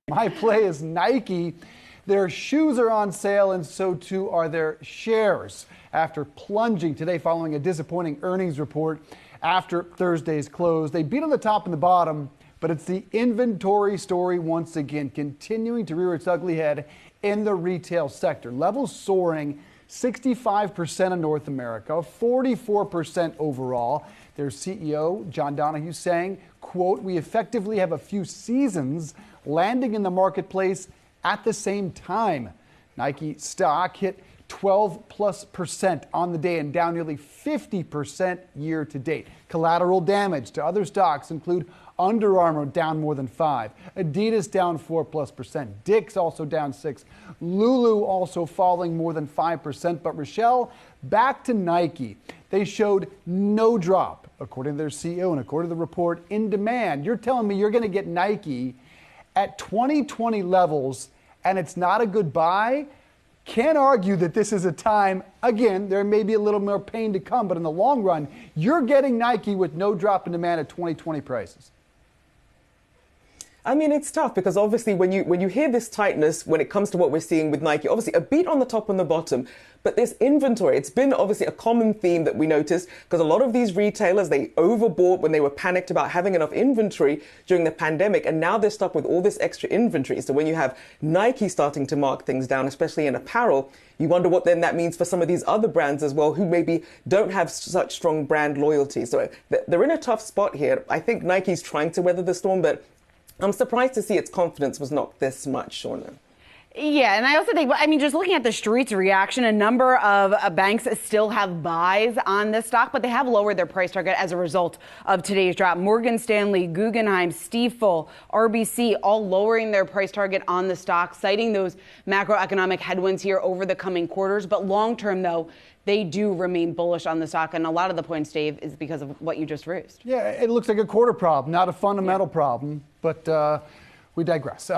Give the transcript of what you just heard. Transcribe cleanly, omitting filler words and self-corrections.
My play is Nike. Their shoes are on sale, and so too are their shares after plunging today following a disappointing earnings report after Thursday's close. They beat on the top and the bottom, but it's the inventory story once again, continuing to rear its ugly head in the retail sector. Levels soaring 65% in North America, 44% overall. Their CEO, John Donahue, saying, quote, "We effectively have a few seasons landing in the marketplace at the same time." Nike stock hit 12+% on the day and down nearly 50% year to date. Collateral damage to other stocks include Under Armour down more than 5%, Adidas down 4+%, Dick's also down 6%, Lulu also falling more than 5%. But Rochelle, back to Nike. They showed no drop, according to their CEO and according to the report, in demand. You're telling me you're going to get Nike at 2020 levels and it's not a good buy? Can't argue that this is a time, again, there may be a little more pain to come, but in the long run, you're getting Nike with no drop in demand at 2020 prices. I mean, it's tough because obviously when you hear this tightness, when it comes to what we're seeing with Nike, obviously a beat on the top and the bottom, but this inventory, it's been obviously a common theme that we noticed because a lot of these retailers, they overbought when they were panicked about having enough inventory during the pandemic, and now they're stuck with all this extra inventory. So when you have Nike starting to mark things down, especially in apparel, you wonder what then that means for some of these other brands as well who maybe don't have such strong brand loyalty. So they're in a tough spot here. I think Nike's trying to weather the storm, but I'm surprised to see its confidence was not this much, Shauna. Yeah, and I also think, I mean, just looking at the street's reaction, a number of banks still have buys on this stock, but they have lowered their price target as a result of today's drop. Morgan Stanley, Guggenheim, Stifel, RBC, all lowering their price target on the stock, citing those macroeconomic headwinds here over the coming quarters. But long term, though, they do remain bullish on the stock. And a lot of the points, Dave, is because of what you just raised. Yeah, it looks like a quarter problem, not a fundamental problem, but we digress.